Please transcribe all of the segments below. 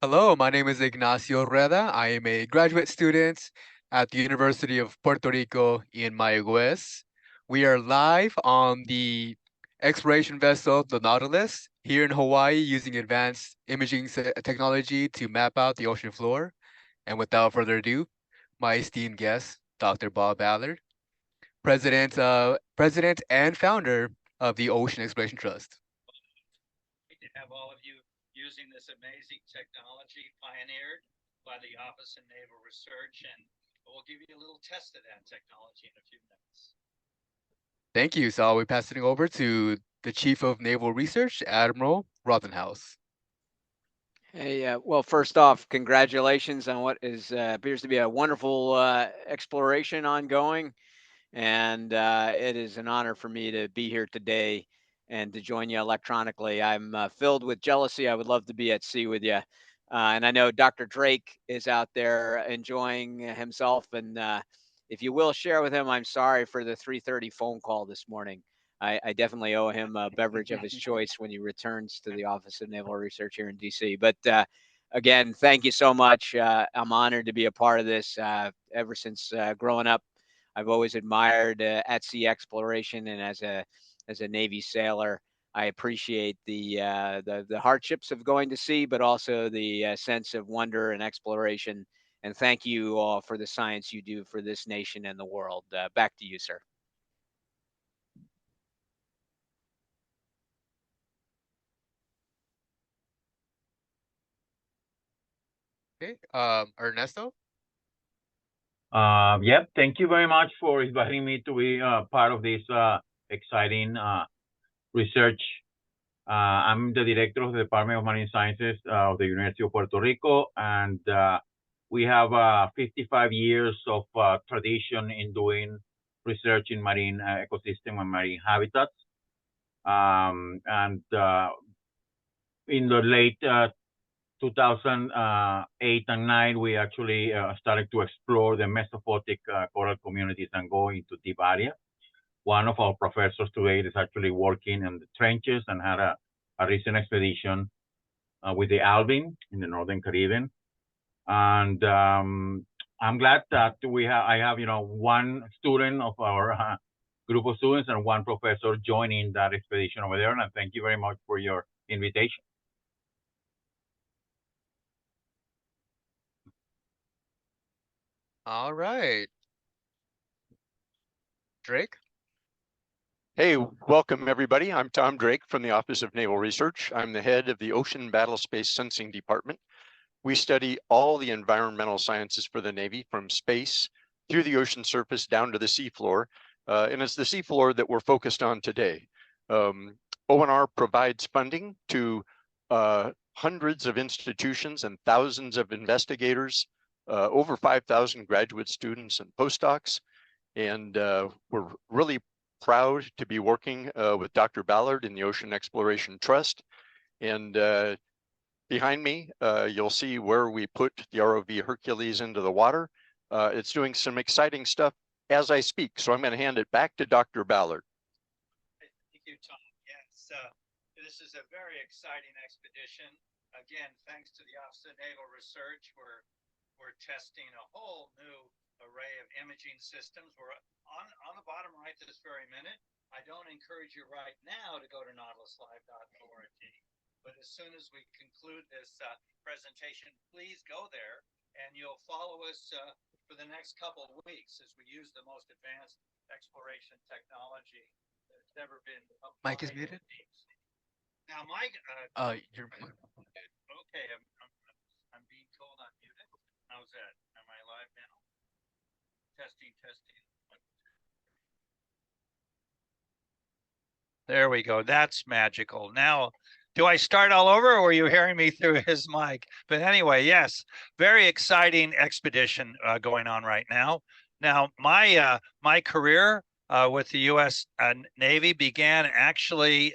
Hello, my name is Ignacio Reda. I am a graduate student at the University of Puerto Rico in Mayagüez. We are live on the exploration vessel, the Nautilus, here in Hawaii using advanced imaging technology to map out the ocean floor. And without further ado, my esteemed guest, Dr. Bob Ballard, President and founder of the Ocean Exploration Trust. Great to have all of you using this amazing technology pioneered by the Office of Naval Research, and we'll give you a little test of that technology in a few minutes. Thank you. So I'll be passing over to the Chief of Naval Research, Admiral Rothenhaus. Hey, well, first off, congratulations on what is appears to be a wonderful exploration ongoing, and it is an honor for me to be here today and to join you electronically. I'm filled with jealousy. I would love to be at sea with you, and I know Dr. Drake is out there enjoying himself. And if you will share with him, I'm sorry for the 3:30 phone call this morning. I definitely owe him a beverage of his choice when he returns to the Office of Naval Research here in DC. But again, thank you so much. I'm honored to be a part of this. Ever since growing up, I've always admired at sea exploration, and as a Navy sailor, I appreciate the hardships of going to sea, but also the sense of wonder and exploration. And thank you all for the science you do for this nation and the world. Back to you, sir. Okay, Ernesto. Yep, thank you very much for inviting me to be part of this exciting research. I'm the director of the Department of Marine Sciences of the University of Puerto Rico, and we have 55 years of tradition in doing research in marine ecosystem and marine habitats. And in the late 2008 and 9, we actually started to explore the mesophotic coral communities and go into deep area. One of our professors today is actually working in the trenches and had a recent expedition with the Alvin in the Northern Caribbean. And I'm glad that I have, one student of our group of students and one professor joining that expedition over there. And thank you very much for your invitation. All right, Drake. Hey, welcome everybody. I'm Tom Drake from the Office of Naval Research. I'm the head of the Ocean Battlespace Sensing Department. We study all the environmental sciences for the Navy, from space through the ocean surface down to the seafloor. And it's the seafloor that we're focused on today. ONR provides funding to hundreds of institutions and thousands of investigators, over 5,000 graduate students and postdocs. And we're really proud to be working with Dr. Ballard in the Ocean Exploration Trust. And behind me, you'll see where we put the ROV Hercules into the water. It's doing some exciting stuff as I speak. So I'm going to hand it back to Dr. Ballard. Thank you, Tom. Yes, this is a very exciting expedition. Again, thanks to the Office of Naval Research, we're testing a whole new array of imaging systems. We're on the bottom right this very minute. I don't encourage you right now to go to nautiluslive.org, but as soon as we conclude this presentation, please go there, and you'll follow us for the next couple of weeks as we use the most advanced exploration technology that's ever been applied. Mike is muted. Now, Mike. You're. Okay, I'm being told I'm muted. How's that? Am I live now? Testing, testing. There we go. That's magical. Now, do I start all over, or were you hearing me through his mic? But anyway, yes, very exciting expedition going on right now. Now, my career with the U.S. Navy began actually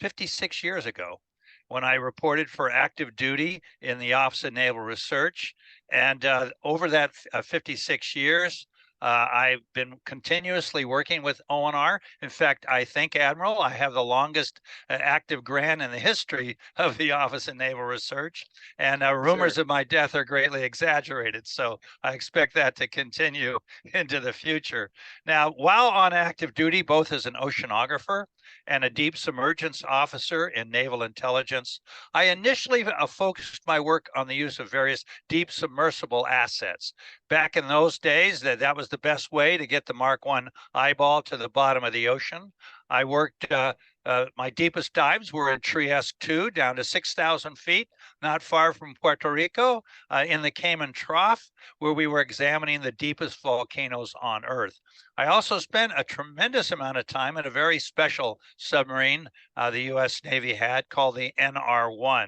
56 years ago, when I reported for active duty in the Office of Naval Research. And over that 56 years, I've been continuously working with ONR. In fact, I think, Admiral, I have the longest active grant in the history of the Office of Naval Research, and rumors of my death are greatly exaggerated. So I expect that to continue into the future. Now, while on active duty, both as an oceanographer and a deep submergence officer in naval intelligence, I initially focused my work on the use of various deep submersible assets. Back in those days, that was the best way to get the Mark I eyeball to the bottom of the ocean. I worked, my deepest dives were in Trieste 2, down to 6,000 feet, not far from Puerto Rico, in the Cayman Trough, where we were examining the deepest volcanoes on Earth. I also spent a tremendous amount of time in a very special submarine the U.S. Navy had called the NR-1.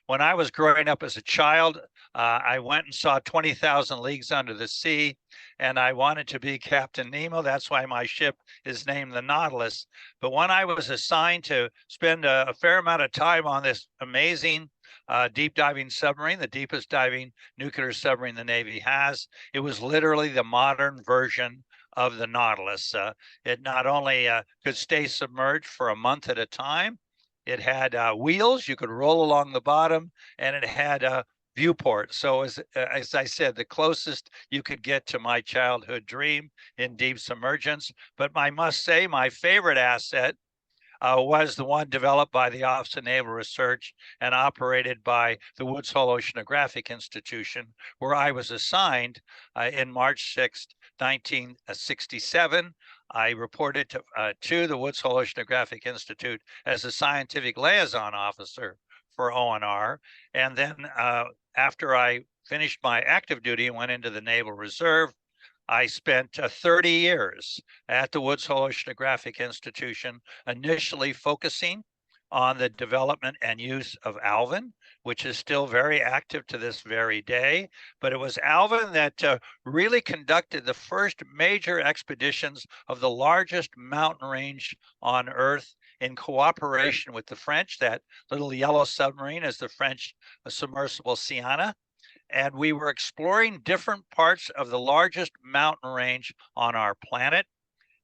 When I was growing up as a child, I went and saw 20,000 Leagues Under the Sea, and I wanted to be Captain Nemo. That's why my ship is named the Nautilus. But when I was assigned to spend a fair amount of time on this amazing deep diving submarine, the deepest diving nuclear submarine the Navy has, it was literally the modern version of the Nautilus. It not only could stay submerged for a month at a time, it had wheels you could roll along the bottom, and it had a viewport. So as I said, the closest you could get to my childhood dream in deep submergence. But I must say my favorite asset was the one developed by the Office of Naval Research and operated by the Woods Hole Oceanographic Institution, where I was assigned in March 6th, 1967. I reported to the Woods Hole Oceanographic Institute as a scientific liaison officer for ONR. And then after I finished my active duty and went into the Naval Reserve, I spent 30 years at the Woods Hole Oceanographic Institution, initially focusing on the development and use of Alvin, which is still very active to this very day. But it was Alvin that really conducted the first major expeditions of the largest mountain range on Earth in cooperation with the French. That little yellow submarine is the French submersible Sienna. And we were exploring different parts of the largest mountain range on our planet.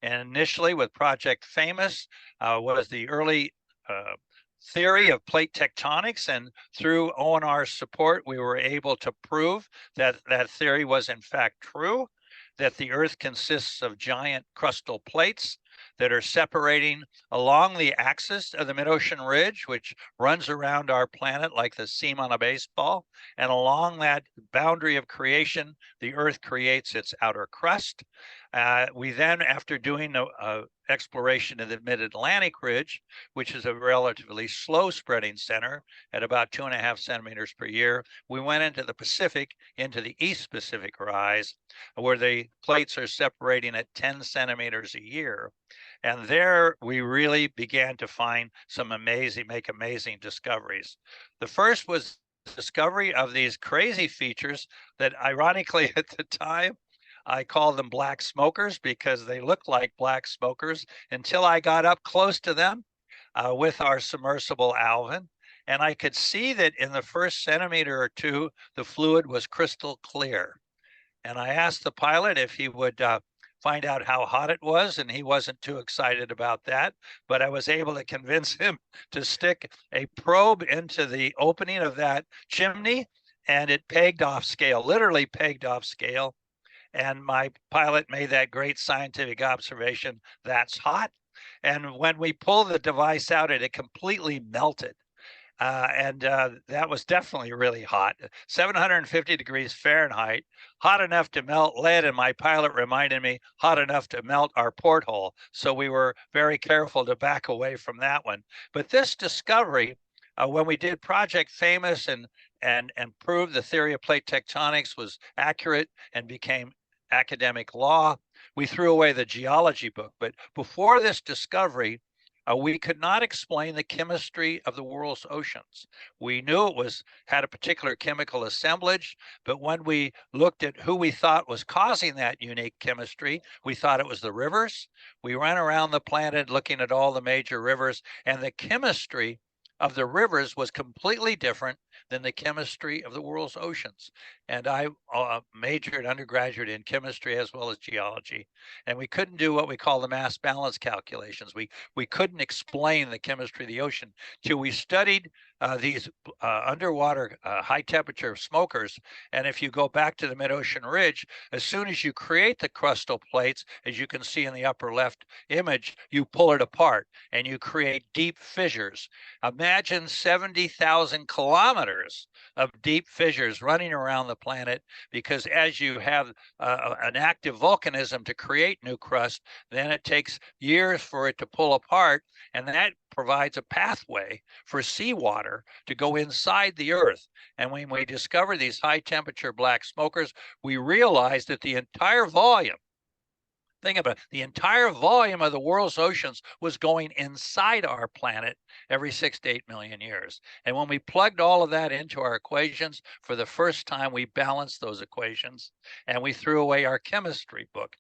And initially with Project Famous was the early theory of plate tectonics. And through ONR's support, we were able to prove that that theory was in fact true, that the Earth consists of giant crustal plates that are separating along the axis of the mid-ocean ridge, which runs around our planet like the seam on a baseball. And along that boundary of creation, the Earth creates its outer crust. We then, after doing exploration of the mid-Atlantic ridge, which is a relatively slow spreading center at about 2.5 centimeters per year, we went into the Pacific, into the East Pacific rise, where the plates are separating at 10 centimeters a year. And there we really began to find some make amazing discoveries. The first was the discovery of these crazy features that ironically at the time, I call them black smokers because they look like black smokers until I got up close to them with our submersible Alvin. And I could see that in the first centimeter or two, the fluid was crystal clear. And I asked the pilot if he would find out how hot it was, and he wasn't too excited about that. But I was able to convince him to stick a probe into the opening of that chimney, and it pegged off scale, literally pegged off scale. And my pilot made that great scientific observation, that's hot. And when we pulled the device out, it completely melted. That was definitely really hot, 750 degrees Fahrenheit, hot enough to melt lead. And my pilot reminded me, hot enough to melt our porthole. So we were very careful to back away from that one. But this discovery, when we did Project Famous and proved the theory of plate tectonics was accurate and became academic law, we threw away the geology book. But before this discovery, we could not explain the chemistry of the world's oceans. We knew it had a particular chemical assemblage, but when we looked at who we thought was causing that unique chemistry, we thought it was the rivers. We ran around the planet looking at all the major rivers, and the chemistry of the rivers was completely different than the chemistry of the world's oceans. And I majored undergraduate in chemistry as well as geology. And we couldn't do what we call the mass balance calculations. We couldn't explain the chemistry of the ocean till we studied these underwater high temperature smokers. And if you go back to the mid-ocean ridge, as soon as you create the crustal plates, as you can see in the upper left image, you pull it apart and you create deep fissures. Imagine 70,000 kilometers of deep fissures running around the planet, because as you have an active volcanism to create new crust, then it takes years for it to pull apart, and that provides a pathway for seawater to go inside the earth. And when we discover these high temperature black smokers, we realize that the entire volume, think about it, the entire volume of the world's oceans was going inside our planet every 6 to 8 million years. And when we plugged all of that into our equations, for the first time, we balanced those equations and we threw away our chemistry book.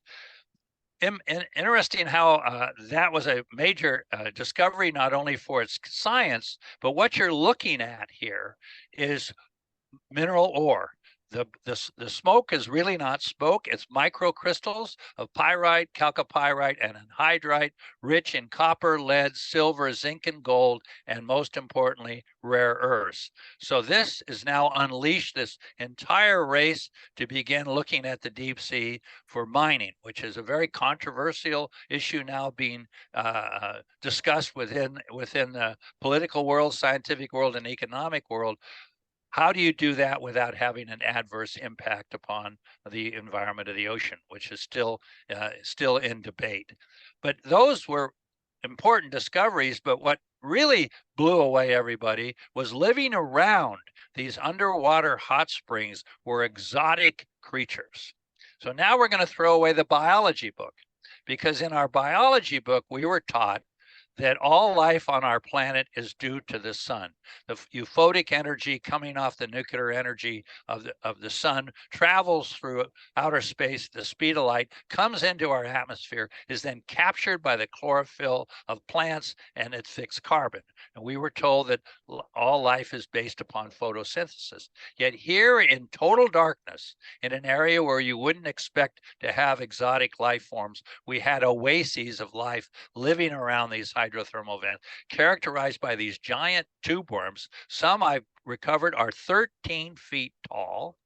Interesting how that was a major discovery, not only for its science, but what you're looking at here is mineral ore. The smoke is really not smoke. It's microcrystals of pyrite, chalcopyrite, and anhydrite, rich in copper, lead, silver, zinc, and gold, and most importantly, rare earths. So this is now unleashed this entire race to begin looking at the deep sea for mining, which is a very controversial issue now being discussed within the political world, scientific world, and economic world. How do you do that without having an adverse impact upon the environment of the ocean, which is still in debate? But those were important discoveries. But what really blew away everybody was living around these underwater hot springs were exotic creatures. So now we're going to throw away the biology book, because in our biology book, we were taught that all life on our planet is due to the sun. The euphotic energy coming off the nuclear energy of the sun travels through outer space, the speed of light, comes into our atmosphere, is then captured by the chlorophyll of plants, and it fixes carbon. And we were told that all life is based upon photosynthesis. Yet here in total darkness, in an area where you wouldn't expect to have exotic life forms, we had oases of life living around these hydrothermal vents, characterized by these giant tube worms. Some I've recovered are 13 feet tall,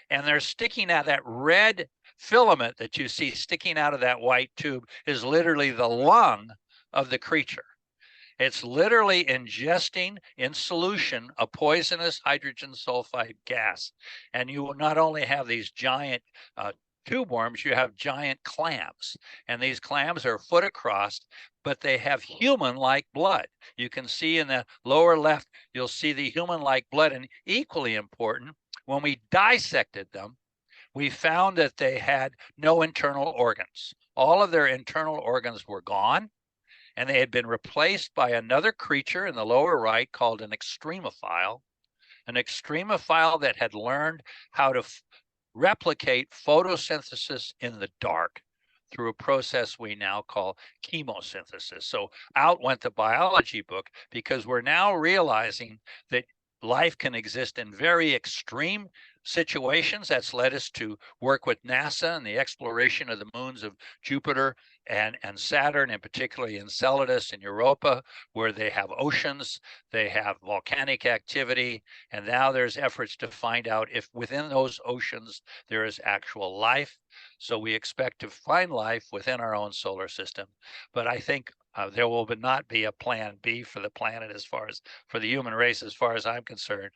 and they're sticking out. That red filament that you see sticking out of that white tube is literally the lung of the creature. It's literally ingesting in solution a poisonous hydrogen sulfide gas. And you will not only have these giant tube worms, you have giant clams. And these clams are a foot across, but they have human-like blood. You can see in the lower left, you'll see the human-like blood. And equally important, when we dissected them, we found that they had no internal organs. All of their internal organs were gone, and they had been replaced by another creature in the lower right called an extremophile that had learned how to replicate photosynthesis in the dark through a process we now call chemosynthesis. So out went the biology book, because we're now realizing that life can exist in very extreme situations. That's led us to work with NASA and the exploration of the moons of Jupiter and Saturn, and particularly Enceladus in Europa, where they have oceans, they have volcanic activity, and now there's efforts to find out if within those oceans there is actual life. So we expect to find life within our own solar system. But I think there will not be a plan B for the planet, as far as for the human race, as far as I'm concerned.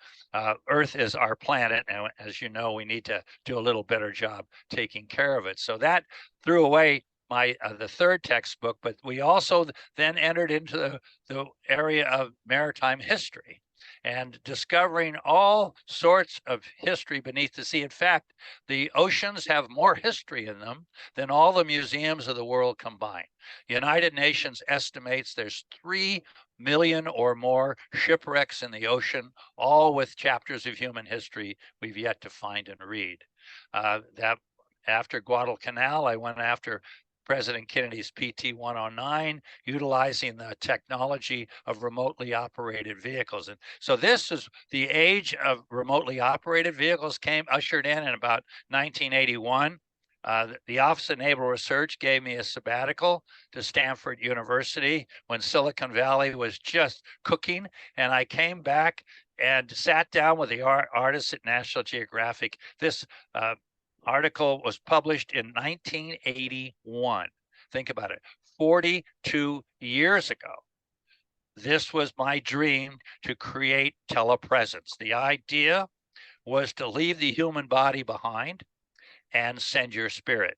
Earth is our planet, and as you know, we need to do a little better job taking care of it. So that threw away the third textbook, but we also then entered into the area of maritime history and discovering all sorts of history beneath the sea. In fact, the oceans have more history in them than all the museums of the world combined. The United Nations estimates there's 3 million or more shipwrecks in the ocean, all with chapters of human history we've yet to find and read. That after Guadalcanal, I went after President Kennedy's PT-109, utilizing the technology of remotely operated vehicles. And so this is the age of remotely operated vehicles ushered in about 1981. The Office of Naval Research gave me a sabbatical to Stanford University when Silicon Valley was just cooking. And I came back and sat down with the artists at National Geographic. This article was published in 1981. Think about it, 42 years ago. This was my dream, to create telepresence. The idea was to leave the human body behind and send your spirit.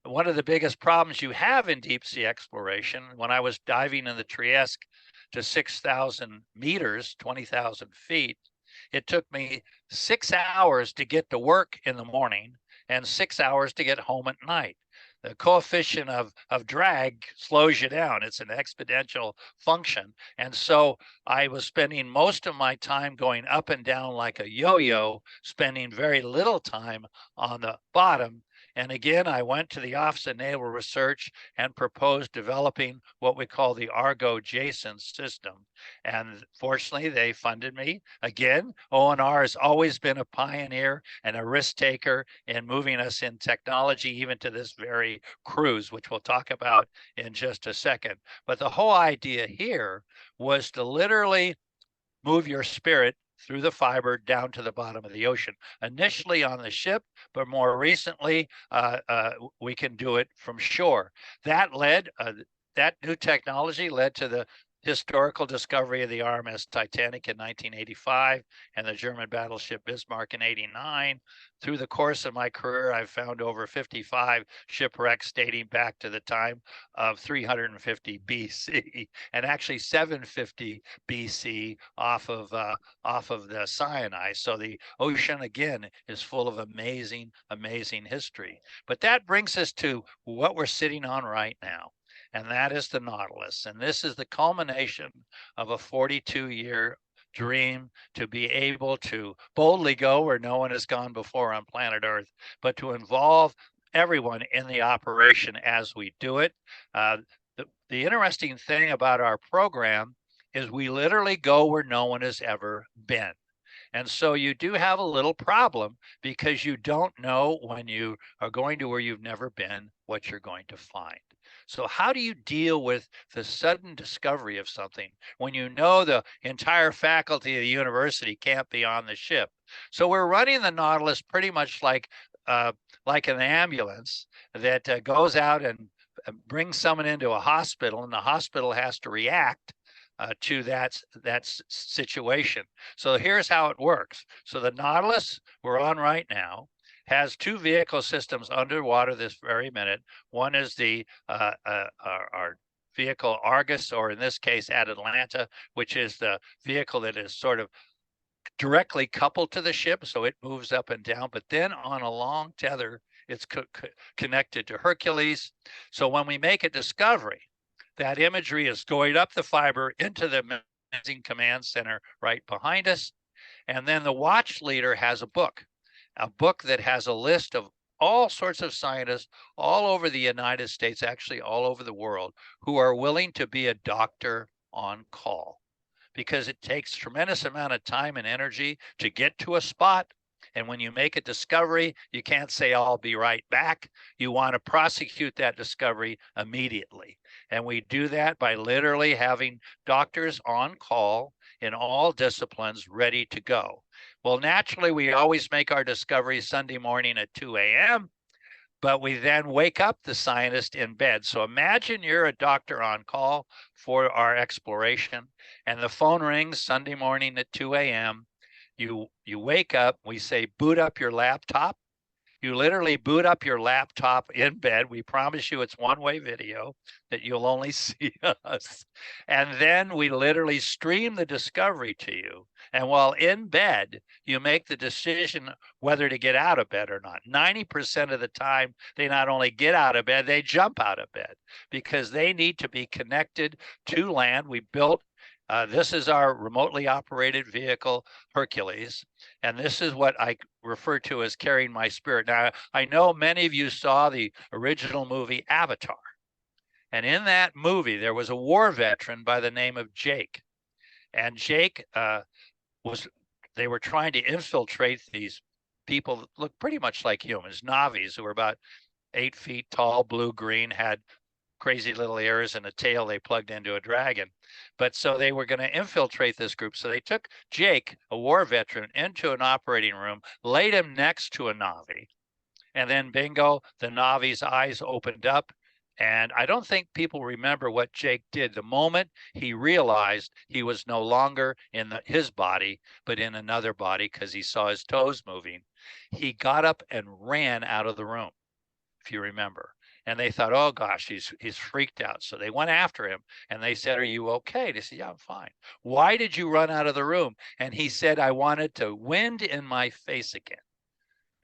One of the biggest problems you have in deep sea exploration, when I was diving in the Trieste to 6,000 meters, 20,000 feet, it took me 6 hours to get to work in the morning and 6 hours to get home at night. The coefficient of drag slows you down. It's an exponential function. And so I was spending most of my time going up and down like a yo-yo, spending very little time on the bottom. And again, I went to the Office of Naval Research and proposed developing what we call the Argo-Jason system. And fortunately, they funded me. Again, ONR has always been a pioneer and a risk taker in moving us in technology, even to this very cruise, which we'll talk about in just a second. But the whole idea here was to literally move your spirit through the fiber down to the bottom of the ocean. Initially on the ship, but more recently, we can do it from shore. That new technology led to the historical discovery of the RMS Titanic in 1985 and the German battleship Bismarck in 89. Through the course of my career, I've found over 55 shipwrecks dating back to the time of 350 BC, and actually 750 BC off of the Sinai. So the ocean, again, is full of amazing, amazing history. But that brings us to what we're sitting on right now, and that is the Nautilus. And this is the culmination of a 42-year dream to be able to boldly go where no one has gone before on planet Earth, but to involve everyone in the operation as we do it. The interesting thing about our program is we literally go where no one has ever been. And so you do have a little problem because you don't know when you are going to where you've never been, what you're going to find. So how do you deal with the sudden discovery of something when you know the entire faculty of the university can't be on the ship? So we're running the Nautilus pretty much like an ambulance that goes out and brings someone into a hospital, and the hospital has to react to that situation. So here's how it works. So the Nautilus we're on right now has two vehicle systems underwater this very minute. One is our vehicle Argus, or in this case Atalanta, which is the vehicle that is sort of directly coupled to the ship, so it moves up and down, but then on a long tether, it's connected to Hercules. So when we make a discovery, that imagery is going up the fiber into the Amazing Command Center right behind us. And then the watch leader has a book that has a list of all sorts of scientists all over the United States, actually all over the world, who are willing to be a doctor on call, because it takes a tremendous amount of time and energy to get to a spot. And when you make a discovery, you can't say, I'll be right back. You want to prosecute that discovery immediately. And we do that by literally having doctors on call in all disciplines ready to go. Well, naturally, we always make our discoveries Sunday morning at 2 a.m., but we then wake up the scientist in bed. So imagine you're a doctor on call for our exploration, and the phone rings Sunday morning at 2 a.m. You wake up, we say, boot up your laptop. You literally boot up your laptop in bed. We promise you it's one-way video that you'll only see us. And then we literally stream the discovery to you. And while in bed, you make the decision whether to get out of bed or not. 90% of the time, they not only get out of bed, they jump out of bed because they need to be connected to land. We built this is our remotely operated vehicle, Hercules. And this is what I refer to as carrying my spirit. Now, I know many of you saw the original movie Avatar. And in that movie, there was a war veteran by the name of Jake. And Jake they were trying to infiltrate these people that look pretty much like humans, Navis, who were about 8 feet tall, blue-green, had crazy little ears and a tail they plugged into a dragon. But so they were going to infiltrate this group. So they took Jake, a war veteran, into an operating room, laid him next to a Navi. And then bingo, the Navi's eyes opened up. And I don't think people remember what Jake did. The moment he realized he was no longer in his body, but in another body because he saw his toes moving, he got up and ran out of the room, if you remember. And they thought, oh gosh, he's freaked out. So they went after him and they said, are you okay? They said, yeah, I'm fine. Why did you run out of the room? And he said, I wanted to wind in my face again.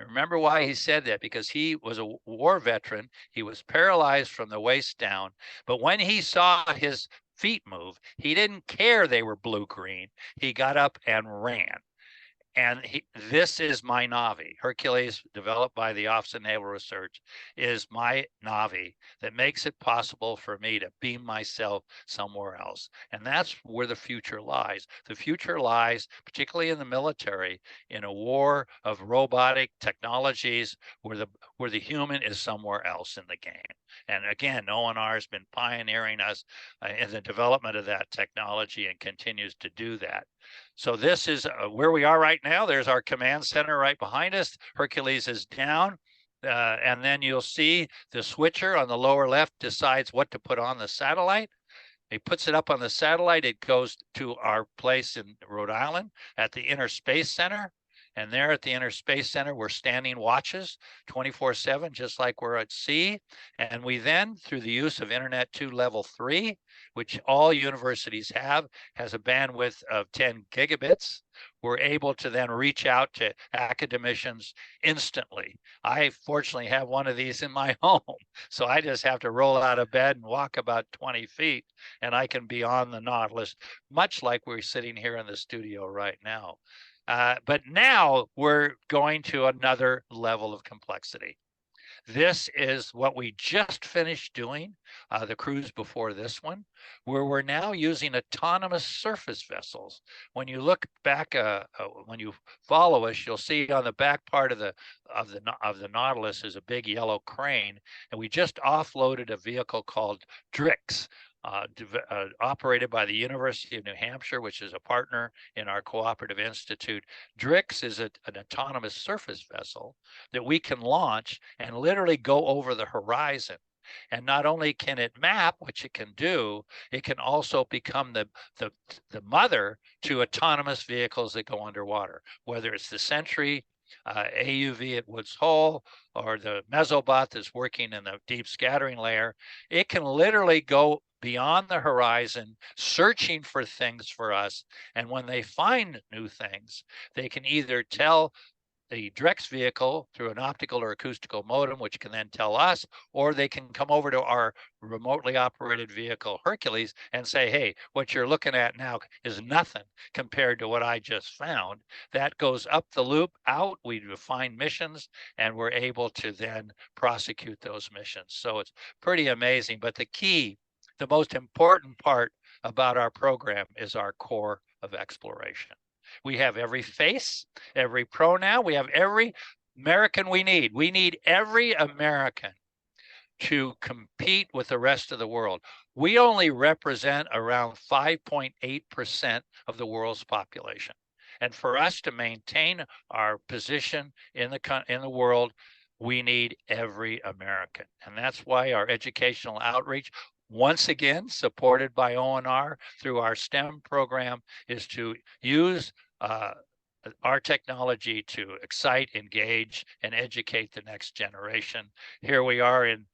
Remember why he said that? Because he was a war veteran. He was paralyzed from the waist down. But when he saw his feet move, he didn't care they were blue-green. He got up and ran. And this is my Navi. Hercules, developed by the Office of Naval Research, is my Navi that makes it possible for me to beam myself somewhere else. And that's where the future lies. The future lies, particularly in the military, in a war of robotic technologies where the human is somewhere else in the game. And again, ONR has been pioneering us in the development of that technology and continues to do that. So this is where we are right now. There's our command center right behind us. Hercules is down. And then you'll see the switcher on the lower left decides what to put on the satellite. He puts it up on the satellite. It goes to our place in Rhode Island at the Inner Space Center. And there at the Inner Space Center, we're standing watches 24/7, just like we're at sea. And we then, through the use of Internet 2 Level 3, which all universities have, has a bandwidth of 10 gigabits, we're able to then reach out to academicians instantly. I fortunately have one of these in my home, so I just have to roll out of bed and walk about 20 feet, and I can be on the Nautilus, much like we're sitting here in the studio right now. But now we're going to another level of complexity. This is what we just finished doing, the cruise before this one, where we're now using autonomous surface vessels. When you look back, when you follow us, you'll see on the back part of the Nautilus is a big yellow crane, and we just offloaded a vehicle called DRIX. Operated by the University of New Hampshire, which is a partner in our cooperative institute. DRIX is an autonomous surface vessel that we can launch and literally go over the horizon. And not only can it map, which it can do, it can also become the mother to autonomous vehicles that go underwater, whether it's the Sentry, AUV at Woods Hole, or the Mesobot that's working in the deep scattering layer. It can literally go beyond the horizon, searching for things for us. And when they find new things, they can either tell the DREX vehicle through an optical or acoustical modem, which can then tell us, or they can come over to our remotely operated vehicle, Hercules, and say, hey, what you're looking at now is nothing compared to what I just found. That goes up the loop, out, we define missions, and we're able to then prosecute those missions. So it's pretty amazing. But the key, the most important part about our program is our core of exploration. We have every face, every pronoun. We have every American we need. We need every American to compete with the rest of the world. We only represent around 5.8% of the world's population. And for us to maintain our position in the world, we need every American. And that's why our educational outreach, once again, supported by ONR through our STEM program, is to use our technology to excite, engage, and educate the next generation. Here we are in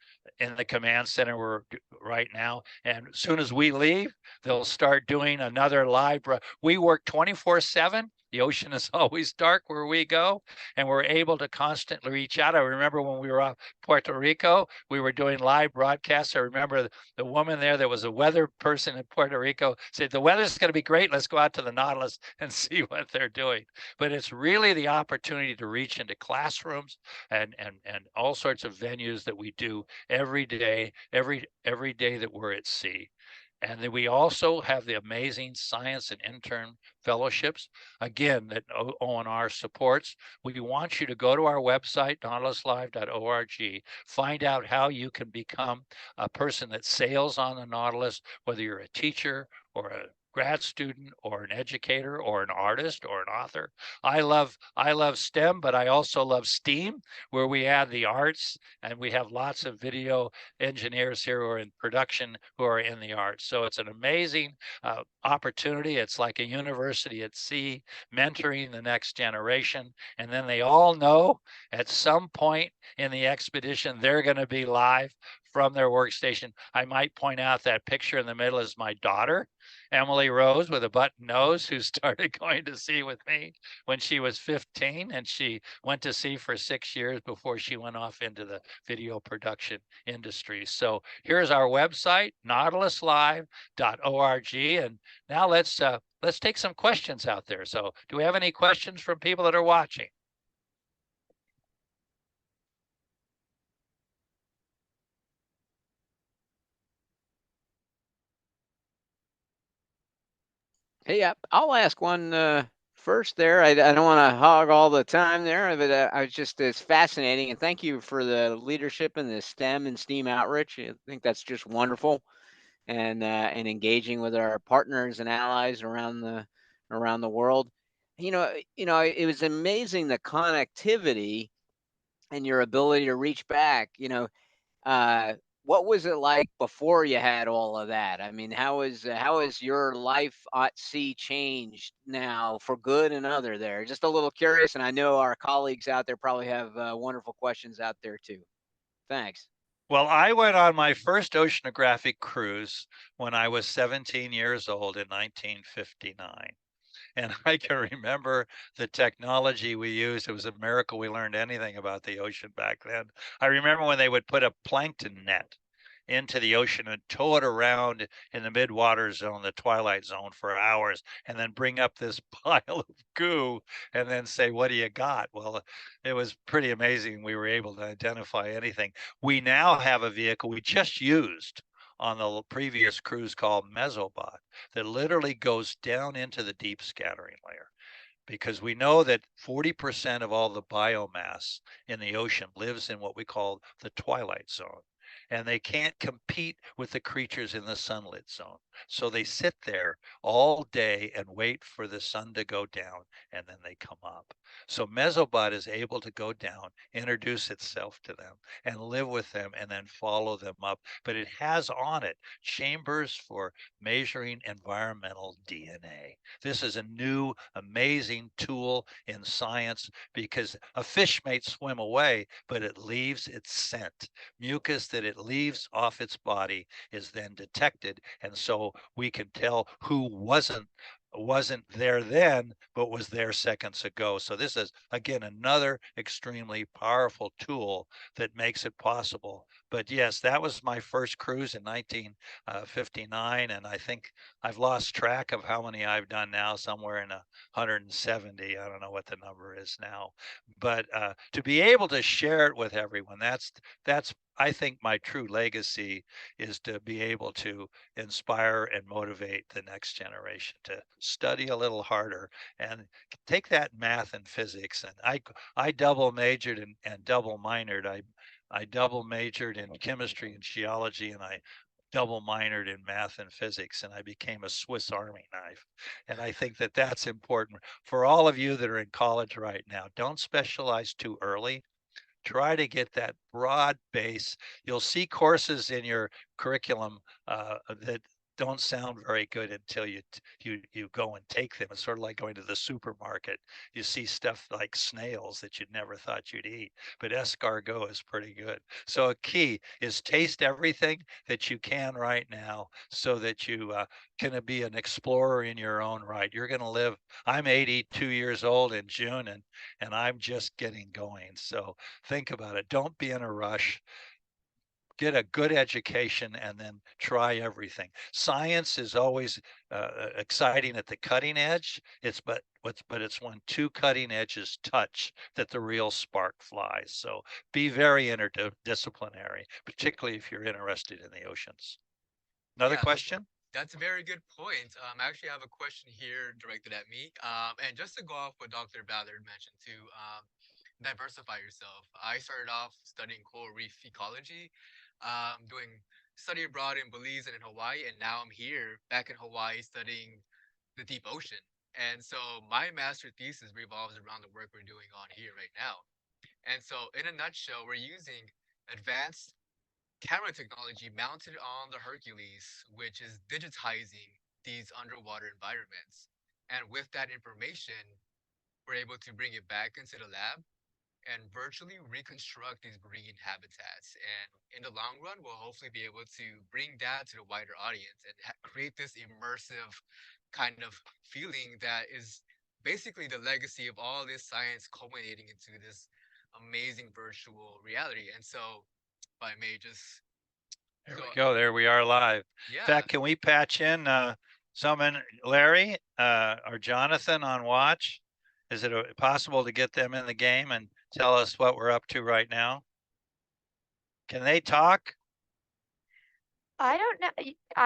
the command center right now, and as soon as we leave, they'll start doing another live. We work 24/7. The ocean is always dark where we go, and we're able to constantly reach out. I remember when we were off Puerto Rico, we were doing live broadcasts. I remember the woman there that was a weather person in Puerto Rico said, the weather's going to be great. Let's go out to the Nautilus and see what they're doing. But it's really the opportunity to reach into classrooms and all sorts of venues that we do every day, every day that we're at sea. And then we also have the amazing science and intern fellowships, again, that ONR supports. We want you to go to our website, nautiluslive.org, find out how you can become a person that sails on the Nautilus, whether you're a teacher or a grad student or an educator or an artist or an author. I love STEM, but I also love STEAM, where we add the arts, and we have lots of video engineers here who are in production who are in the arts. So it's an amazing opportunity. It's like a university at sea, mentoring the next generation. And then they all know at some point in the expedition, they're going to be live from their workstation. I might point out that picture in the middle is my daughter, Emily Rose, with a button nose, who started going to sea with me when she was 15, and she went to sea for 6 years before she went off into the video production industry. So here's our website, nautiluslive.org, and now let's take some questions out there. So do we have any questions from people that are watching? Hey, I'll ask one first there. I don't want to hog all the time there, but I was just, it's fascinating. And thank you for the leadership in the STEM and STEAM outreach. I think that's just wonderful. And engaging with our partners and allies around the world. It was amazing, the connectivity and your ability to reach back. What was it like before you had all of that? I mean, how is your life at sea changed now for good and other there? Just a little curious, and I know our colleagues out there probably have wonderful questions out there too. Thanks. Well, I went on my first oceanographic cruise when I was 17 years old in 1959. And I can remember the technology we used. It was a miracle we learned anything about the ocean back then. I remember when they would put a plankton net into the ocean and tow it around in the midwater zone, the twilight zone, for hours, and then bring up this pile of goo and then say, what do you got? Well, it was pretty amazing. We were able to identify anything. We now have a vehicle we just used on the previous cruise called Mesobot that literally goes down into the deep scattering layer, because we know that 40% of all the biomass in the ocean lives in what we call the twilight zone. And they can't compete with the creatures in the sunlit zone. So they sit there all day and wait for the sun to go down, and then they come up. So Mesobot is able to go down, introduce itself to them, and live with them, and then follow them up. But it has on it chambers for measuring environmental DNA. This is a new, amazing tool in science, because a fish may swim away, but it leaves its scent. Mucus that it leaves off its body is then detected, and so we can tell who wasn't there then, but was there seconds ago. So this is, again, another extremely powerful tool that makes it possible. But yes, that was my first cruise in 1959, and I think I've lost track of how many I've done now, somewhere in 170. I don't know what the number is now. But to be able to share it with everyone, that's I think my true legacy is to be able to inspire and motivate the next generation to study a little harder and take that math and physics. And I double majored and double minored. I double majored in chemistry and geology, and I double minored in math and physics, and I became a Swiss Army knife. And I think that that's important for all of you that are in college right now. Don't specialize too early. Try to get that broad base. You'll see courses in your curriculum that don't sound very good until you go and take them. It's sort of like going to the supermarket. You see stuff like snails that you'd never thought you'd eat, but escargot is pretty good. So a key is taste everything that you can right now, so that you can be an explorer in your own right. You're going to live. I'm 82 years old in June, and I'm just getting going. So think about it. Don't be in a rush. Get a good education and then try everything. Science is always exciting at the cutting edge. But it's when two cutting edges touch that the real spark flies. So be very interdisciplinary, particularly if you're interested in the oceans. Another question? That's a very good point. I actually have a question here directed at me. And just to go off what Dr. Ballard mentioned too, diversify yourself. I started off studying coral reef ecology, doing study abroad in Belize and in Hawaii, and now I'm here back in Hawaii studying the deep ocean. And so my master thesis revolves around the work we're doing on here right now. And so in a nutshell, we're using advanced camera technology mounted on the Hercules, which is digitizing these underwater environments. And with that information, we're able to bring it back into the lab and virtually reconstruct these marine habitats. And in the long run, we'll hopefully be able to bring that to the wider audience and create this immersive kind of feeling that is basically the legacy of all this science culminating into this amazing virtual reality. And so, if I may just. There we go. There we are live. Yeah. In fact, can we patch in someone, Larry or Jonathan on watch? Is it possible to get them in the game and tell us what we're up to right now? Can they talk? I don't know.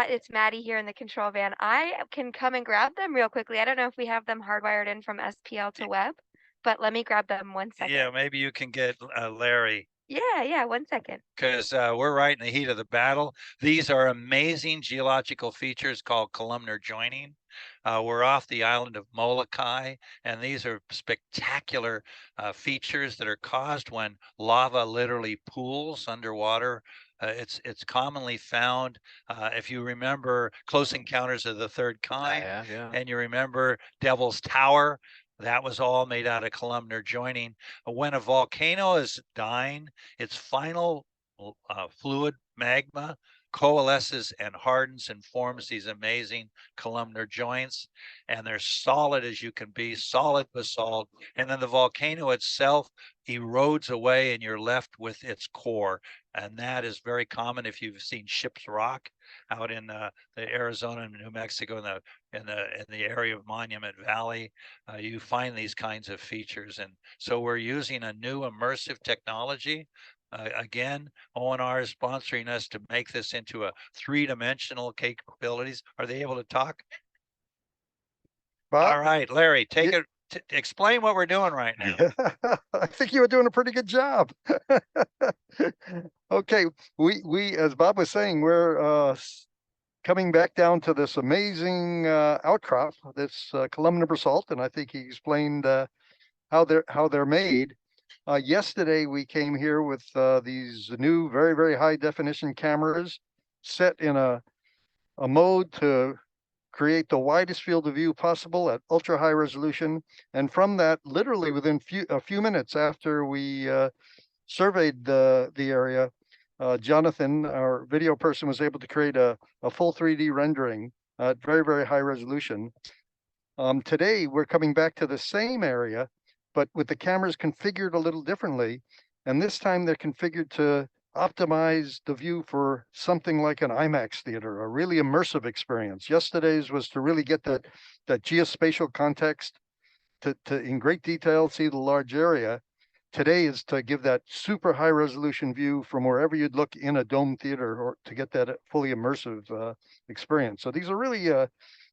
It's Maddie here in the control van. I can come and grab them real quickly. I don't know if we have them hardwired in from SPL to web, but let me grab them 1 second. Yeah, maybe you can get Larry. Yeah, 1 second. Because we're right in the heat of the battle. These are amazing geological features called columnar joining. We're off the island of Molokai, and these are spectacular features that are caused when lava literally pools underwater. It's commonly found, if you remember Close Encounters of the Third Kind, and you remember Devil's Tower. That was all made out of columnar joining. When a volcano is dying, its final fluid magma coalesces and hardens and forms these amazing columnar joints, and they're solid as you can be, solid basalt, and then the volcano itself erodes away and you're left with its core. And that is very common if you've seen ship's rock out in the Arizona and New Mexico in the area of Monument Valley. You find these kinds of features, and so we're using a new immersive technology. Again, ONR is sponsoring us to make this into a three-dimensional capabilities. Are they able to talk? Bob? All right, Larry, take it. Explain what we're doing right now. I think you were doing a pretty good job. Okay, we as Bob was saying, we're coming back down to this amazing outcrop, this columnar basalt, and I think he explained how they're made. Yesterday we came here with these new very high definition cameras set in a mode to create the widest field of view possible at ultra high resolution. And from that, literally within a few minutes after we surveyed the area, Jonathan, our video person, was able to create a full 3D rendering at very high resolution. Today, we're coming back to the same area, but with the cameras configured a little differently. And this time they're configured to optimize the view for something like an IMAX theater, a really immersive experience. Yesterday's was to really get that geospatial context, to in great detail see the large area. Today is to give that super high resolution view from wherever you'd look in a dome theater, or to get that fully immersive experience. So these are really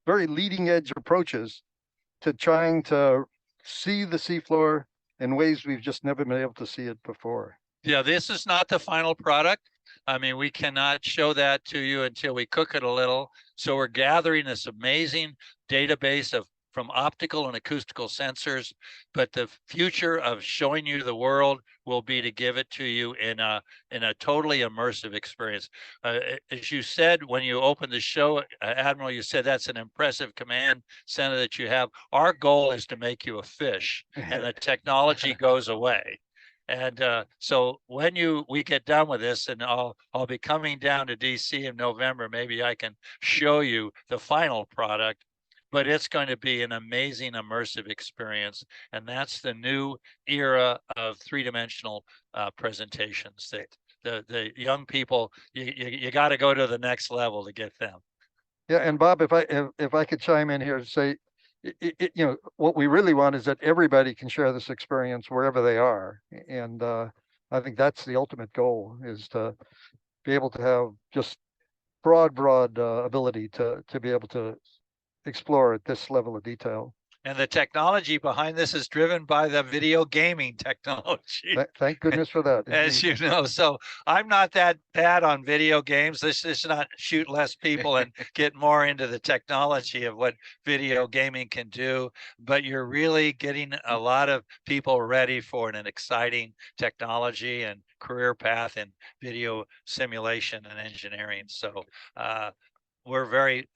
very leading edge approaches to trying to see the seafloor in ways we've just never been able to see it before. Yeah, this is not the final product. I mean, we cannot show that to you until we cook it a little. So we're gathering this amazing database from optical and acoustical sensors, but the future of showing you the world will be to give it to you in a totally immersive experience. As you said when you opened the show, Admiral, you said that's an impressive command center that you have. Our goal is to make you a fish, and the technology goes away. And so when we get done with this, and I'll be coming down to DC in November, maybe I can show you the final product, but it's going to be an amazing immersive experience. And that's the new era of three-dimensional presentations that the young people, you got to go to the next level to get them. Yeah, and Bob, if I could chime in here and say, you know, what we really want is that everybody can share this experience wherever they are, and I think that's the ultimate goal, is to be able to have just broad ability to be able to explore at this level of detail. And the technology behind this is driven by the video gaming technology. Thank goodness for that. As you know, so I'm not that bad on video games. This is not shoot less people and get more into the technology of what video gaming can do. But you're really getting a lot of people ready for an exciting technology and career path in video simulation and engineering. So we're very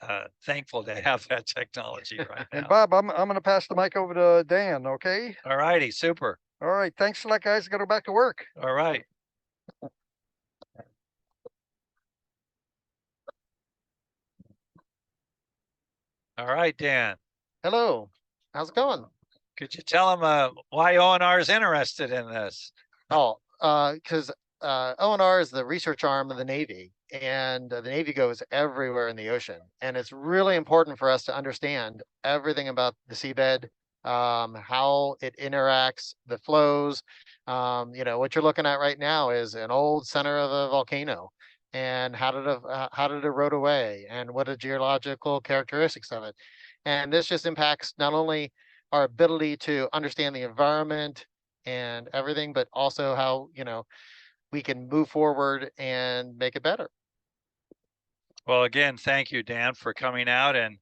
thankful to have that technology right now. And Bob, I'm going to pass the mic over to Dan, okay? All righty, super. All right, thanks a lot, guys. Got to go back to work. All right. All right, Dan. Hello, how's it going? Could you tell them why ONR is interested in this? Oh, because ONR is the research arm of the Navy, and the Navy goes everywhere in the ocean. And it's really important for us to understand everything about the seabed, how it interacts, the flows. You know, what you're looking at right now is an old center of a volcano. And how did it erode away? And what are geological characteristics of it? And this just impacts not only our ability to understand the environment and everything, but also how, you know, we can move forward and make it better. Well, again, thank you, Dan, for coming out and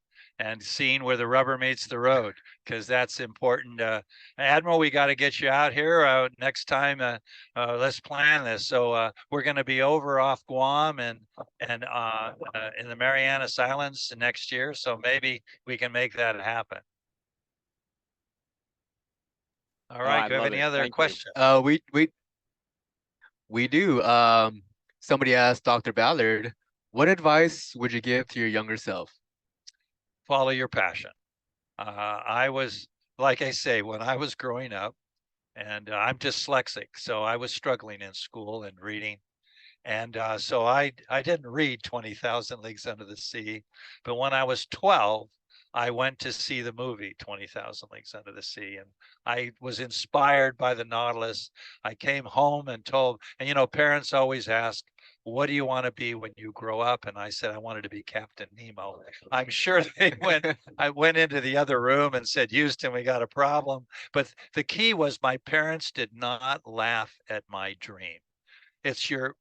seeing where the rubber meets the road, because that's important. Admiral, we got to get you out here next time. Let's plan this. So we're going to be over off Guam and in the Marianas Islands next year. So maybe we can make that happen. All right. Do you have any other questions? We do. Somebody asked Dr. Ballard, what advice would you give to your younger self? Follow your passion. I was, like I say, when I was growing up, and I'm dyslexic, so I was struggling in school and reading. And so I didn't read 20,000 Leagues Under the Sea, but when I was 12, I went to see the movie 20,000 Leagues Under the Sea, and I was inspired by the Nautilus. I came home and told, and you know, parents always ask, what do you want to be when you grow up? And I said, I wanted to be Captain Nemo. I'm sure I went into the other room and said, Houston, we got a problem. But the key was my parents did not laugh at my dream. It's your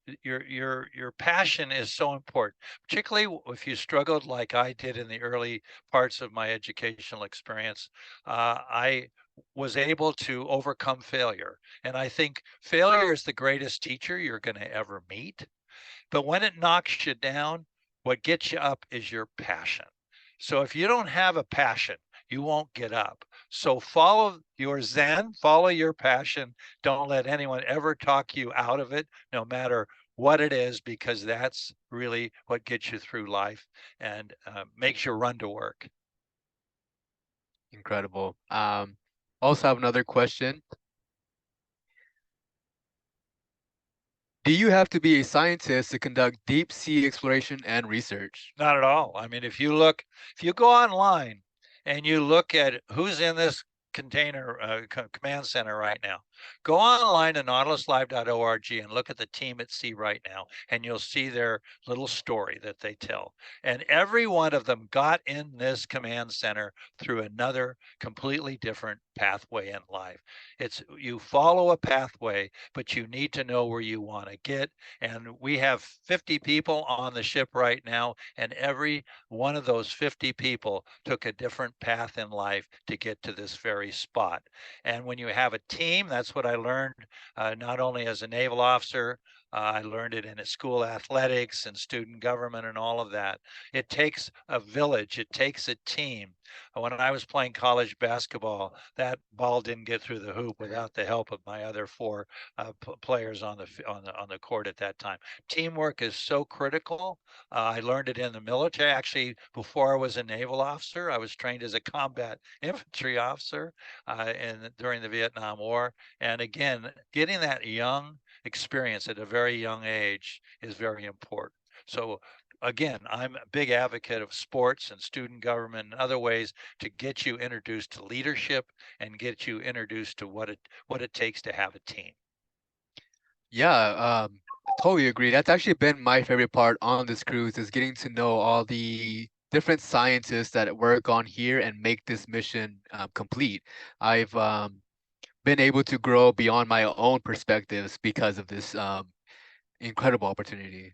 passion is so important, particularly if you struggled like I did in the early parts of my educational experience. I was able to overcome failure. And I think failure is the greatest teacher you're going to ever meet. But when it knocks you down, what gets you up is your passion. So if you don't have a passion, you won't get up. So follow your Zen, follow your passion. Don't let anyone ever talk you out of it, no matter what it is, because that's really what gets you through life and makes you run to work. Incredible. Also have another question. Do you have to be a scientist to conduct deep sea exploration and research? Not at all. I mean, if you go online and you look at who's in this container command center right now, go online to nautiluslive.org and look at the team at sea right now, and you'll see their little story that they tell. And every one of them got in this command center through another completely different pathway in life. It's you follow a pathway, but you need to know where you want to get. And we have 50 people on the ship right now, and every one of those 50 people took a different path in life to get to this very spot. And when you have a team, that's what I learned not only as a naval officer, I learned it in school athletics and student government and all of that. It takes a village, it takes a team. When I was playing college basketball, that ball didn't get through the hoop without the help of my other four players on the court at that time. Teamwork is so critical. I learned it in the military. Actually, before I was a naval officer, I was trained as a combat infantry officer during the Vietnam War. And again, getting that young experience at a very young age is very important. So again, I'm a big advocate of sports and student government and other ways to get you introduced to leadership and get you introduced to what it takes to have a team. Yeah, totally agree. That's actually been my favorite part on this cruise is getting to know all the different scientists that work on here and make this mission complete. I've been able to grow beyond my own perspectives because of this incredible opportunity.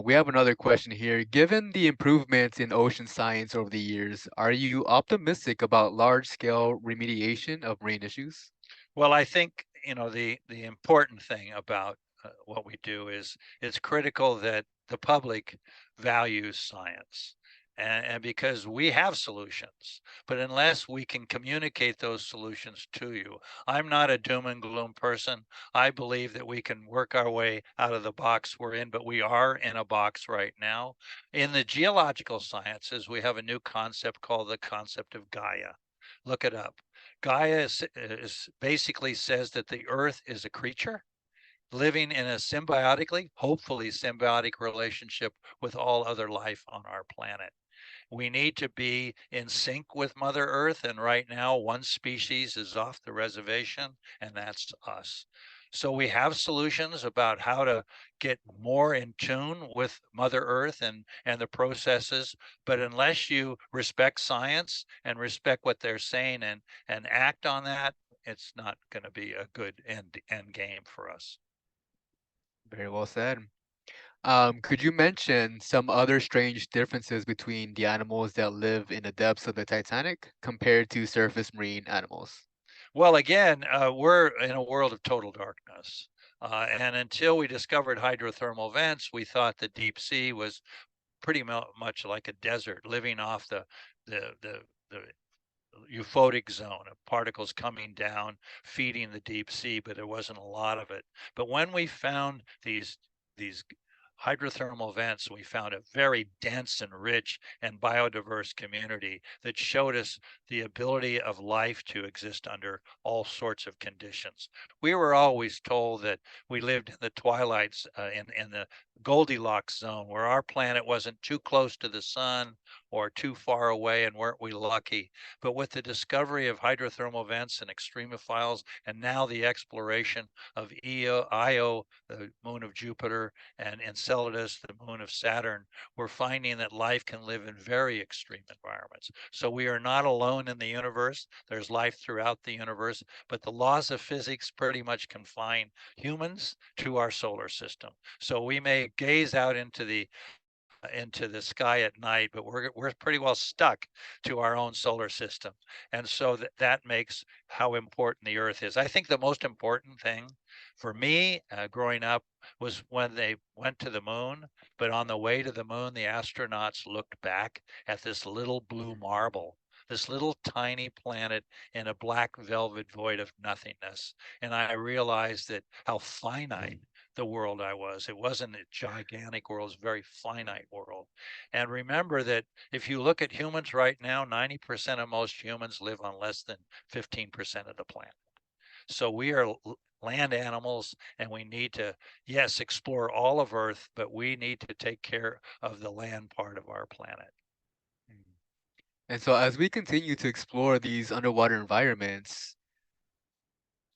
We have another question here. Given the improvements in ocean science over the years, are you optimistic about large-scale remediation of marine issues? Well, I think, the important thing about what we do is it's critical that the public values science. And because we have solutions, but unless we can communicate those solutions to you, I'm not a doom and gloom person. I believe that we can work our way out of the box we're in, but we are in a box right now. In the geological sciences, we have a new concept called the concept of Gaia. Look it up. Gaia basically says that the Earth is a creature living in a hopefully symbiotic relationship with all other life on our planet. We need to be in sync with Mother Earth. And right now, one species is off the reservation, and that's us. So we have solutions about how to get more in tune with Mother Earth and the processes. But unless you respect science and respect what they're saying and act on that, it's not going to be a good end game for us. Very well said. Could you mention some other strange differences between the animals that live in the depths of the Titanic compared to surface marine animals? Well, again, we're in a world of total darkness. And until we discovered hydrothermal vents, we thought the deep sea was pretty much like a desert, living off the euphotic zone of particles coming down, feeding the deep sea, but there wasn't a lot of it. But when we found these hydrothermal vents, we found a very dense and rich and biodiverse community that showed us the ability of life to exist under all sorts of conditions. We were always told that we lived in the twilights, in the Goldilocks zone, where our planet wasn't too close to the sun or too far away, and weren't we lucky? But with the discovery of hydrothermal vents and extremophiles, and now the exploration of Io, the moon of Jupiter, and Enceladus, the moon of Saturn, we're finding that life can live in very extreme environments. So we are not alone in the universe. There's life throughout the universe, but the laws of physics pretty much confine humans to our solar system. So we may gaze out into the sky at night, but we're pretty well stuck to our own solar system. And so that makes how important the Earth is. I think the most important thing for me growing up was when they went to the moon, but on the way to the moon, the astronauts looked back at this little blue marble, this little tiny planet in a black velvet void of nothingness. And I realized that how finite the world I was. It wasn't a gigantic world, it was a very finite world. And remember that if you look at humans right now, 90% of most humans live on less than 15% of the planet. So we are land animals, and we need to, yes, explore all of Earth, but we need to take care of the land part of our planet. And so as we continue to explore these underwater environments,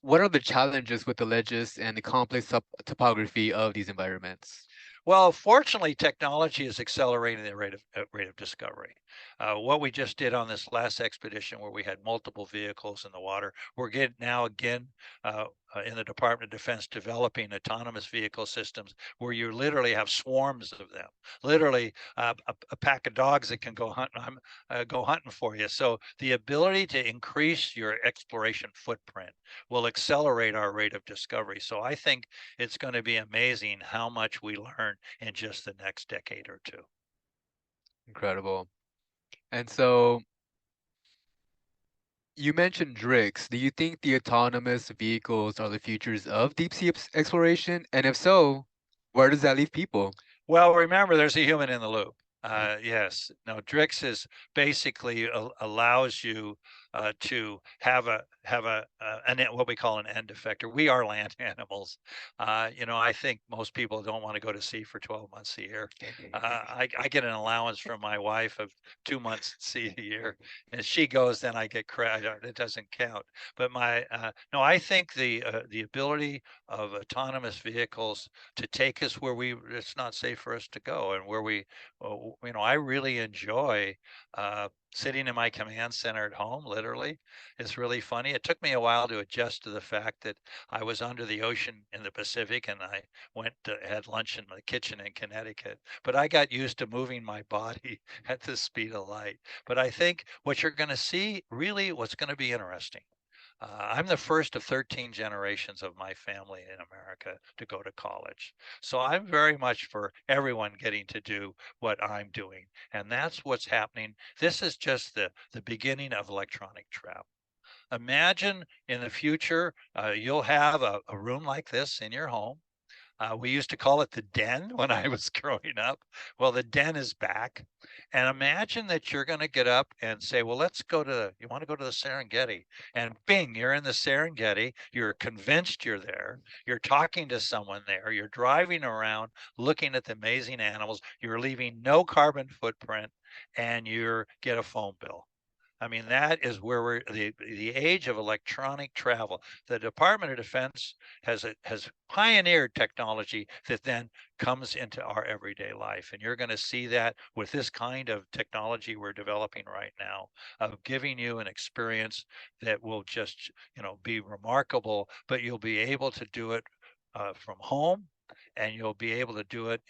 what are the challenges with the ledges and the complex topography of these environments? Well, fortunately, technology is accelerating the rate of discovery. What we just did on this last expedition, where we had multiple vehicles in the water, we're getting now again in the Department of Defense developing autonomous vehicle systems where you literally have swarms of them, literally a pack of dogs that can go hunting for you. So the ability to increase your exploration footprint will accelerate our rate of discovery. So I think it's going to be amazing how much we learn in just the next decade or two. Incredible. And so you mentioned Drix. Do you think the autonomous vehicles are the futures of deep sea exploration? And if so, where does that leave people? Well, remember, there's a human in the loop. Yes. No, Drix is basically allows you to have what we call an end effector. We are land animals. I think most people don't want to go to sea for 12 months a year. I get an allowance from my wife of 2 months at sea a year, and if she goes, then I get credit. It doesn't count. But no, I think the ability of autonomous vehicles to take us where it's not safe for us to go, and where I really enjoy sitting in my command center at home. Literally, it's really funny. It took me a while to adjust to the fact that I was under the ocean in the Pacific, and I had lunch in the kitchen in Connecticut. But I got used to moving my body at the speed of light. But I think what you're going to see, really, what's going to be interesting. I'm the first of 13 generations of my family in America to go to college. So I'm very much for everyone getting to do what I'm doing. And that's what's happening. This is just the beginning of electronic travel. Imagine in the future, you'll have a room like this in your home. We used to call it the den when I was growing up. Well, the den is back. And imagine that you're going to get up and say, well, you want to go to the Serengeti? And bing, you're in the Serengeti. You're convinced you're there. You're talking to someone there. You're driving around looking at the amazing animals. You're leaving no carbon footprint, and you get a phone bill. I mean, that is where we're the age of electronic travel. The Department of Defense has pioneered technology that then comes into our everyday life. And you're going to see that with this kind of technology we're developing right now, of giving you an experience that will just, be remarkable, but you'll be able to do it from home, and you'll be able to do it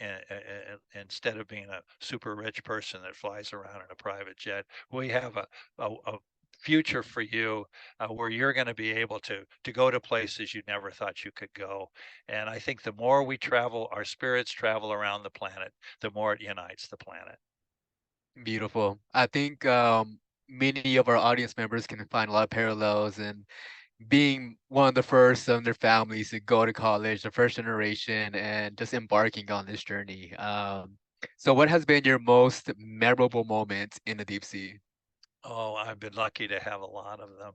instead of being a super rich person that flies around in a private jet. We have a future for you where you're going to be able to go to places you never thought you could go. And I think the more we travel, our spirits travel around the planet, the more it unites the planet. Beautiful. I think many of our audience members can find a lot of parallels in being one of the first of their families to go to college, the first generation, and just embarking on this journey. So what has been your most memorable moment in the deep sea? Oh, I've been lucky to have a lot of them.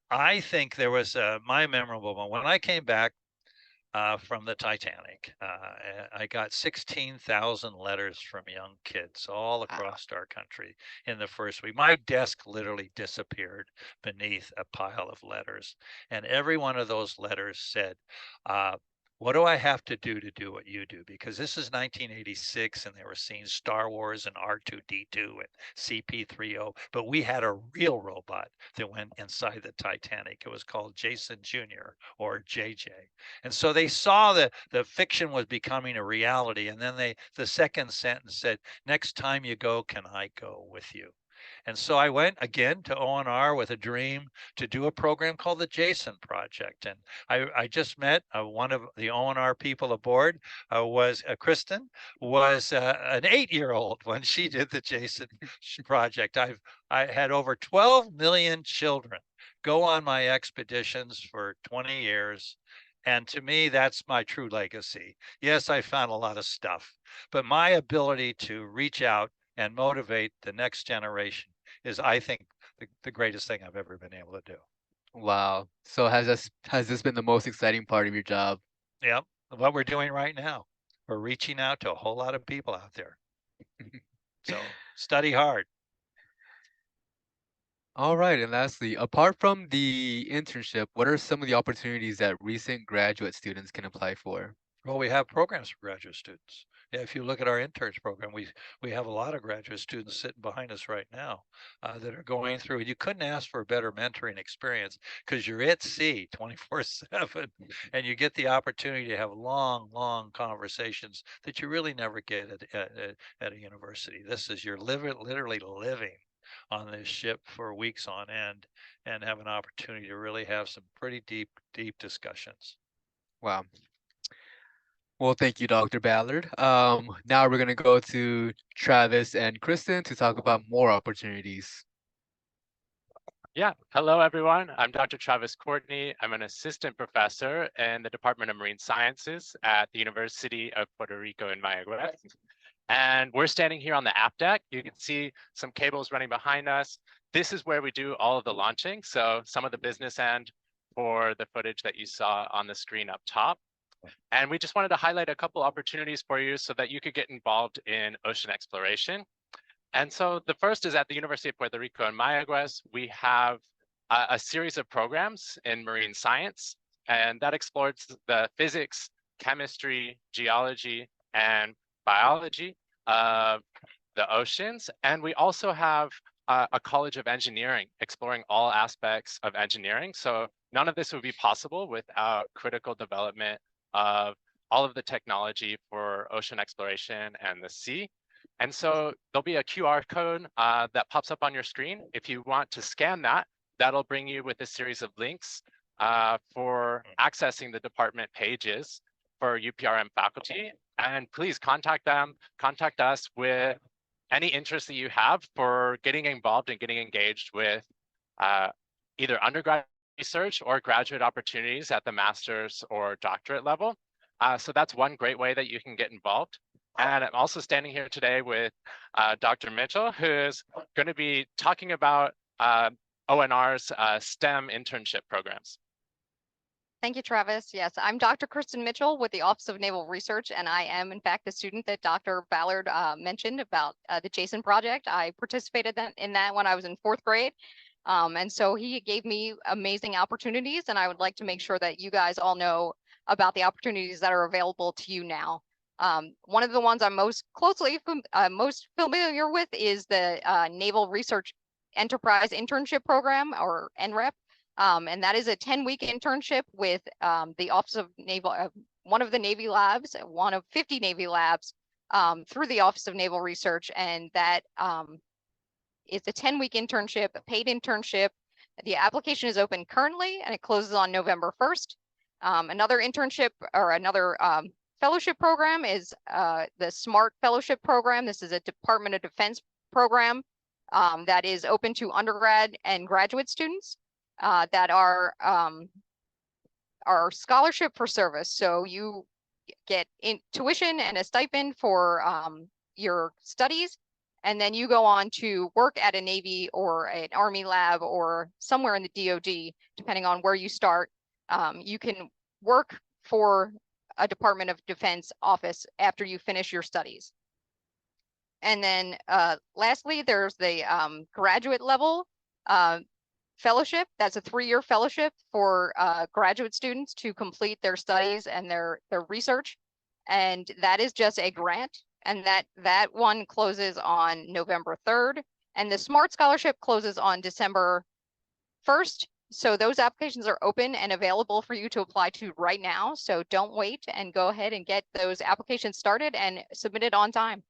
I think there was my memorable one when I came back from the Titanic. I got 16,000 letters from young kids all across our country in the first week. My desk literally disappeared beneath a pile of letters. And every one of those letters said, what do I have to do what you do? Because this is 1986, and they were seeing Star Wars and R2D2 and CP3O, but we had a real robot that went inside the Titanic. It was called Jason Jr. or JJ. And so they saw that the fiction was becoming a reality. And then the second sentence said, next time you go, can I go with you? And so I went again to ONR with a dream to do a program called the Jason Project. And I just met one of the ONR people aboard Kristen, was an 8-year-old when she did the Jason Project. I had over 12 million children go on my expeditions for 20 years. And to me, that's my true legacy. Yes, I found a lot of stuff, but my ability to reach out and motivate the next generation is, I think, the greatest thing I've ever been able to do. Wow. So has this been the most exciting part of your job? Yep. What we're doing right now, we're reaching out to a whole lot of people out there. So study hard. All right. And lastly, apart from the internship, what are some of the opportunities that recent graduate students can apply for? Well, we have programs for graduate students. Yeah, if you look at our interns program, we have a lot of graduate students sitting behind us right now that are going through. You couldn't ask for a better mentoring experience because you're at sea 24/7, and you get the opportunity to have long, long conversations that you really never get at a university. This is you're literally living on this ship for weeks on end, and have an opportunity to really have some pretty deep discussions. Wow. Well, thank you, Dr. Ballard. Now we're going to go to Travis and Kristen to talk about more opportunities. Yeah, hello everyone. I'm Dr. Travis Courtney. I'm an assistant professor in the Department of Marine Sciences at the University of Puerto Rico in Mayagüez. And we're standing here on the aft deck. You can see some cables running behind us. This is where we do all of the launching. So some of the business end for the footage that you saw on the screen up top. And we just wanted to highlight a couple opportunities for you so that you could get involved in ocean exploration. And so the first is at the University of Puerto Rico in Mayagüez. We have a series of programs in marine science, and that explores the physics, chemistry, geology, and biology of the oceans. And we also have a College of Engineering exploring all aspects of engineering. So none of this would be possible without critical development of all of the technology for ocean exploration and the sea. And so there'll be a QR code that pops up on your screen. If you want to scan that, that'll bring you with a series of links for accessing the department pages for UPRM faculty. And please contact them, contact us with any interest that you have for getting involved and getting engaged with either undergraduate research or graduate opportunities at the master's or doctorate level. So that's one great way that you can get involved. And I'm also standing here today with Dr. Mitchell, who's going to be talking about ONR's STEM internship programs. Thank you, Travis. Yes, I'm Dr. Kristen Mitchell with the Office of Naval Research, and I am, in fact, the student that Dr. Ballard mentioned about the Jason project. I participated in that when I was in 4th grade. And so he gave me amazing opportunities, and I would like to make sure that you guys all know about the opportunities that are available to you now. One of the ones I'm most familiar with is the Naval Research Enterprise Internship Program, or NREP. And that is a 10-week internship with the Office of Naval, one of the Navy labs, one of 50 Navy labs through the Office of Naval Research. And that is a 10-week internship, a paid internship. The application is open currently and it closes on November 1st. Another internship or another fellowship program is the SMART Fellowship Program. This is a Department of Defense program that is open to undergrad and graduate students that are scholarship for service. So you get tuition and a stipend for your studies, and then you go on to work at a Navy or an Army lab or somewhere in the DoD, depending on where you start. You can work for a Department of Defense office after you finish your studies. And then lastly, there's the graduate level fellowship. That's a 3-year fellowship for graduate students to complete their studies and their research. And that is just a grant. And that one closes on November 3rd. And the SMART Scholarship closes on December 1st. So those applications are open and available for you to apply to right now. So don't wait and go ahead and get those applications started and submitted on time.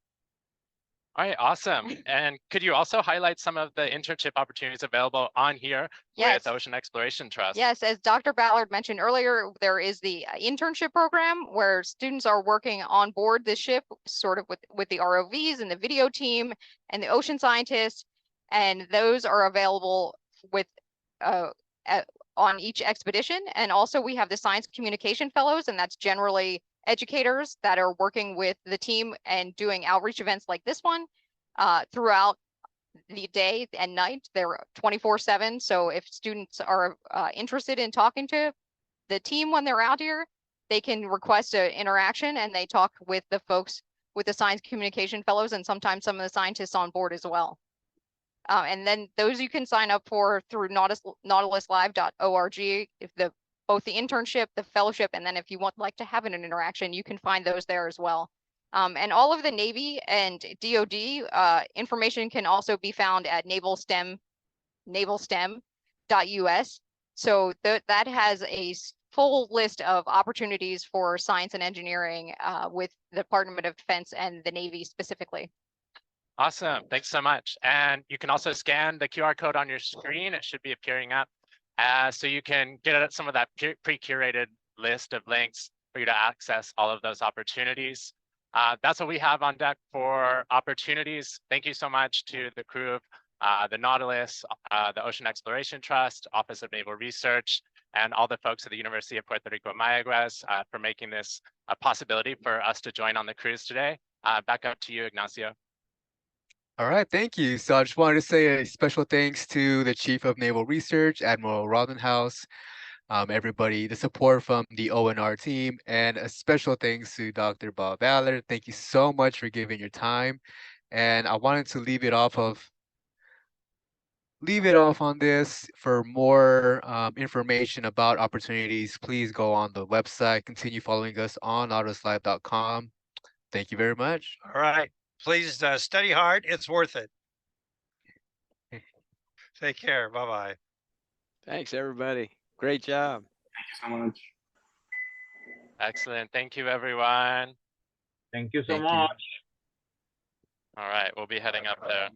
All right, awesome. And could you also highlight some of the internship opportunities available on here with Ocean Exploration Trust? Yes, as Dr. Ballard mentioned earlier, there is the internship program where students are working on board the ship, sort of with the ROVs and the video team and the ocean scientists. And those are available with on each expedition. And also we have the Science Communication Fellows, and that's generally educators that are working with the team and doing outreach events like this one throughout the day and night. They're 24/7. So if students are interested in talking to the team when they're out here, they can request an interaction and they talk with the folks with the Science Communication Fellows and sometimes some of the scientists on board as well. And then those you can sign up for through nautiluslive.org. If the both the internship, the fellowship, and then if you want like to have an interaction, you can find those there as well. And all of the Navy and DoD information can also be found at navalstem.us. So that has a full list of opportunities for science and engineering with the Department of Defense and the Navy specifically. Awesome, thanks so much. And you can also scan the QR code on your screen. It should be appearing up. So you can get at some of that pre-curated list of links for you to access all of those opportunities. That's what we have on deck for opportunities. Thank you so much to the crew of the Nautilus, the Ocean Exploration Trust, Office of Naval Research, and all the folks at the University of Puerto Rico Mayagüez for making this a possibility for us to join on the cruise today. Back up to you, Ignacio. All right, thank you. So I just wanted to say a special thanks to the Chief of Naval Research, Admiral Robinhouse, everybody, the support from the ONR team, and a special thanks to Dr. Bob Ballard. Thank you so much for giving your time. And I wanted to leave it off on this. For more information about opportunities, please go on the website, continue following us on nautilus.live.com. Thank you very much. All right. Please study hard. It's worth it. Take care. Bye-bye. Thanks, everybody. Great job. Thank you so much. Excellent. Thank you, everyone. Thank you so Thank you. much. All right, we'll be heading up there.